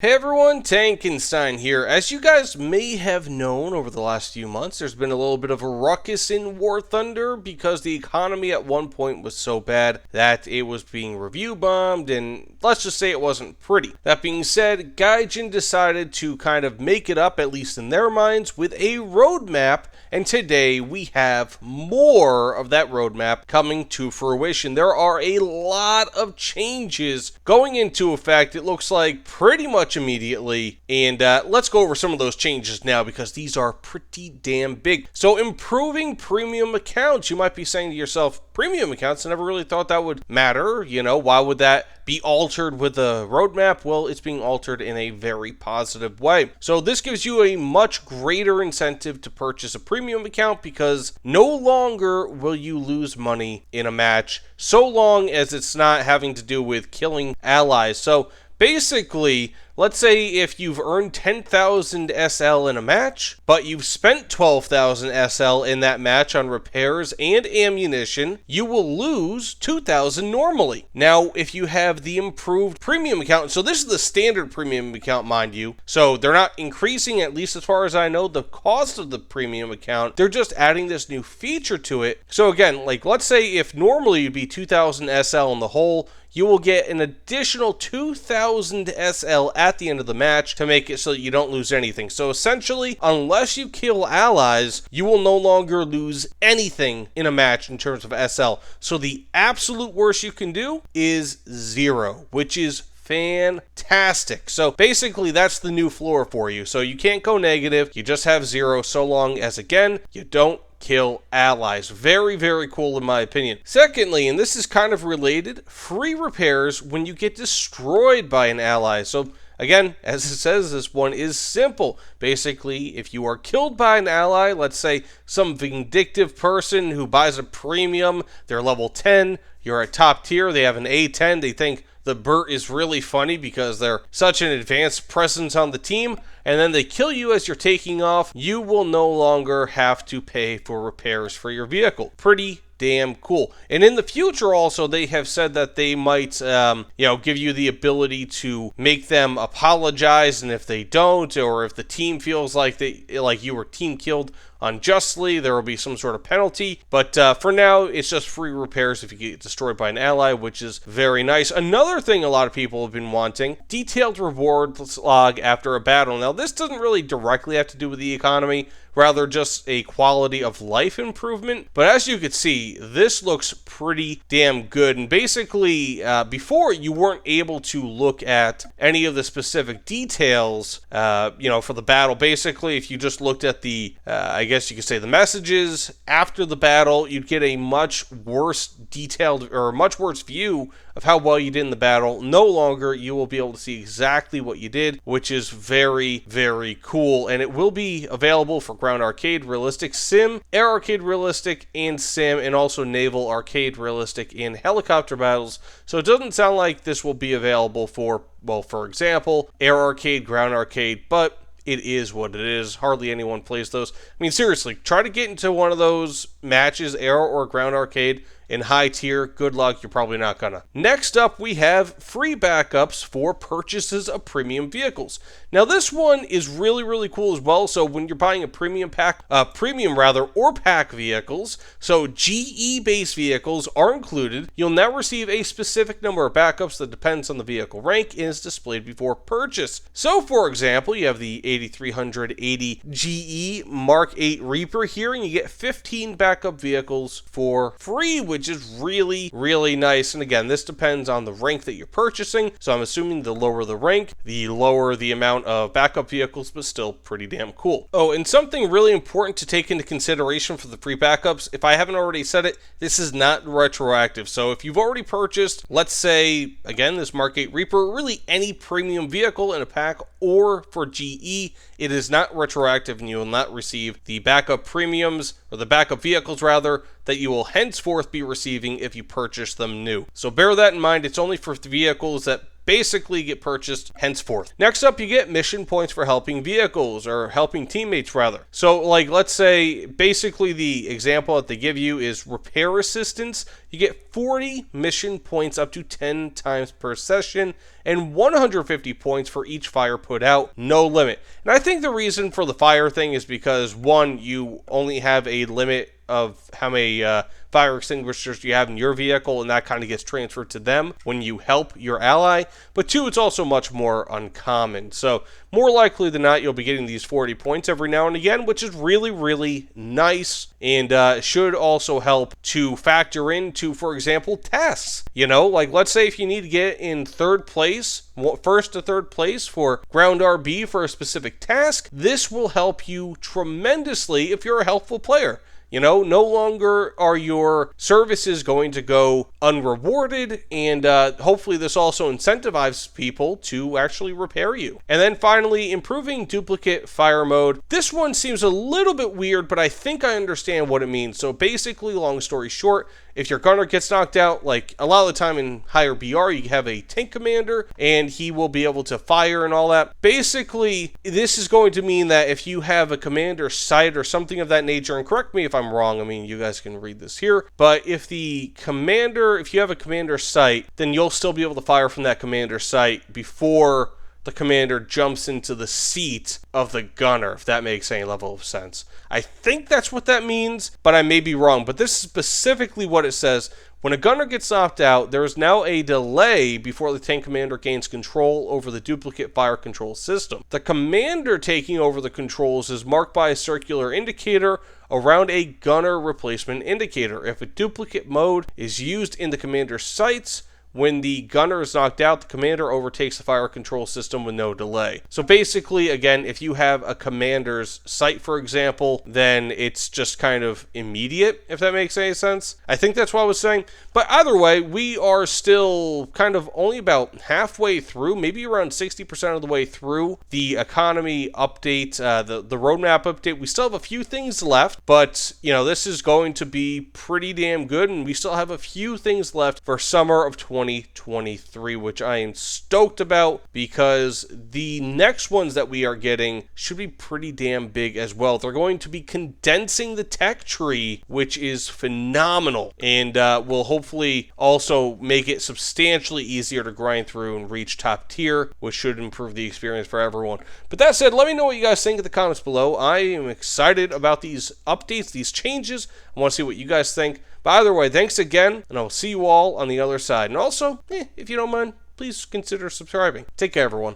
Hey everyone, Tankenstein here. As you guys may have known over the last few months, there's been a little bit of a ruckus in War Thunder because the economy at one point was so bad that it was being review bombed, and let's just say it wasn't pretty. That being said, Gaijin decided to kind of make it up, at least in their minds, with a roadmap, and today we have more of that roadmap coming to fruition. There are a lot of changes going into effect, it looks like pretty much immediately, and let's go over some of those changes now because these are pretty damn big. So improving premium accounts. You might be saying to yourself, premium accounts, I never really thought that would matter. Why would that be altered with the roadmap? Well, it's being altered in a very positive way. So this gives you a much greater incentive to purchase a premium account because no longer will you lose money in a match so long as it's not having to do with killing allies. So basically, let's say if you've earned 10,000 SL in a match, but you've spent 12,000 SL in that match on repairs and ammunition, you will lose 2,000 normally. Now, if you have the improved premium account, so this is the standard premium account, mind you, so they're not increasing, at least as far as I know, the cost of the premium account. They're just adding this new feature to it. So again, let's say if normally you'd be 2,000 SL in the hole, you will get an additional 2,000 SL at the end of the match to make it so that you don't lose anything. So essentially, unless you kill allies, you will no longer lose anything in a match in terms of SL. So the absolute worst you can do is 0, which is fantastic. So basically that's the new floor for you. So you can't go negative, you just have 0 so long as, again, you don't kill allies. Very, very cool in my opinion. Secondly, and this is kind of related, free repairs when you get destroyed by an ally. So again, as it says, this one is simple. Basically, if you are killed by an ally, let's say some vindictive person who buys a premium, they're level 10, you're at top tier, they have an A10, they think the Burt is really funny because they're such an advanced presence on the team, and then they kill you as you're taking off, you will no longer have to pay for repairs for your vehicle. Pretty damn cool. And in the future also, they have said that they might give you the ability to make them apologize, and if they don't, or if the team feels like you were team killed unjustly, there will be some sort of penalty. But for now, it's just free repairs if you get destroyed by an ally, which is very nice. Another thing a lot of people have been wanting, detailed rewards log after a battle. Now, this doesn't really directly have to do with the economy, rather just a quality of life improvement. But as you can see, this looks pretty damn good. And basically, before you weren't able to look at any of the specific details, for the battle. Basically, if you just looked at the, I guess you could say the messages after the battle, you'd get a much worse detailed or much worse view of how well you did in the battle. No longer you will be able to see exactly what you did, which is very, very cool. And it will be available for Ground Arcade Realistic Sim, Air Arcade Realistic, and Sim, and also Naval Arcade Realistic in helicopter battles. So it doesn't sound like this will be available for, well, for example, Air Arcade, Ground Arcade, but it is what it is. Hardly anyone plays those. I mean, seriously, try to get into one of those matches, Air or Ground Arcade, in high tier. Good luck, you're probably not gonna. Next up, we have free backups for purchases of premium vehicles. Now, this one is really, really cool as well. So when you're buying a premium or pack vehicles, so GE-based vehicles are included. You'll now receive a specific number of backups that depends on the vehicle rank and is displayed before purchase. So, for example, you have the 8380 GE Mark 8 Reaper here, and you get 15 backup vehicles for free, which is really, really nice. And again, this depends on the rank that you're purchasing. So I'm assuming the lower the rank, the lower the amount of backup vehicles, but still pretty damn cool. Oh, and something really important to take into consideration for the free backups, if I haven't already said it, this is not retroactive. So if you've already purchased, let's say, again, this Mark 8 Reaper, really any premium vehicle in a pack or for GE, it is not retroactive and you will not receive the backup premiums, or the backup vehicles rather, that you will henceforth be receiving if you purchase them new. So bear that in mind. It's only for vehicles that basically get purchased henceforth. Next up, you get mission points for helping vehicles, or helping teammates rather. So let's say basically the example that they give you is repair assistance. you get 40 mission points up to 10 times per session, and 150 points for each fire put out, no limit. And I think the reason for the fire thing is because, one, you only have a limit of how many fire extinguishers you have in your vehicle, and that kind of gets transferred to them when you help your ally. But two, it's also much more uncommon. So more likely than not, you'll be getting these 40 points every now and again, which is really, really nice, and should also help to factor into, for example, tasks. You know, like let's say if you need to get in third place, first to third place for ground RB for a specific task, this will help you tremendously if you're a helpful player. You know, no longer are your services going to go unrewarded, and hopefully this also incentivizes people to actually repair you. And then finally, improving duplicate fire mode. This one seems a little bit weird, but I think I understand what it means. So basically, long story short, if your gunner gets knocked out, like a lot of the time in higher BR, you have a tank commander, and he will be able to fire and all that. Basically, this is going to mean that if you have a commander sight or something of that nature, and correct me if I'm wrong, I mean, you guys can read this here, but if you have a commander sight, then you'll still be able to fire from that commander sight before the commander jumps into the seat of the gunner, if that makes any level of sense. I think that's what that means, but I may be wrong. But this is specifically what it says. When a gunner gets knocked out, there is now a delay before the tank commander gains control over the duplicate fire control system. The commander taking over the controls is marked by a circular indicator around a gunner replacement indicator. If a duplicate mode is used in the commander's sights, when the gunner is knocked out, the commander overtakes the fire control system with no delay. So basically, again, if you have a commander's sight, for example, then it's just kind of immediate, if that makes any sense. I think that's what I was saying. But either way, we are still kind of only about halfway through, maybe around 60% of the way through the economy update, the roadmap update. We still have a few things left, but, you know, this is going to be pretty damn good, and we still have a few things left for summer of 2023, which I am stoked about because the next ones that we are getting should be pretty damn big as well. They're going to be condensing the tech tree, which is phenomenal, and will hopefully also make it substantially easier to grind through and reach top tier, which should improve the experience for everyone. But that said, let me know what you guys think in the comments below. I am excited about these updates, these changes. I want to see what you guys think. But either way, thanks again, and I'll see you all on the other side. And also, if you don't mind, please consider subscribing. Take care, everyone.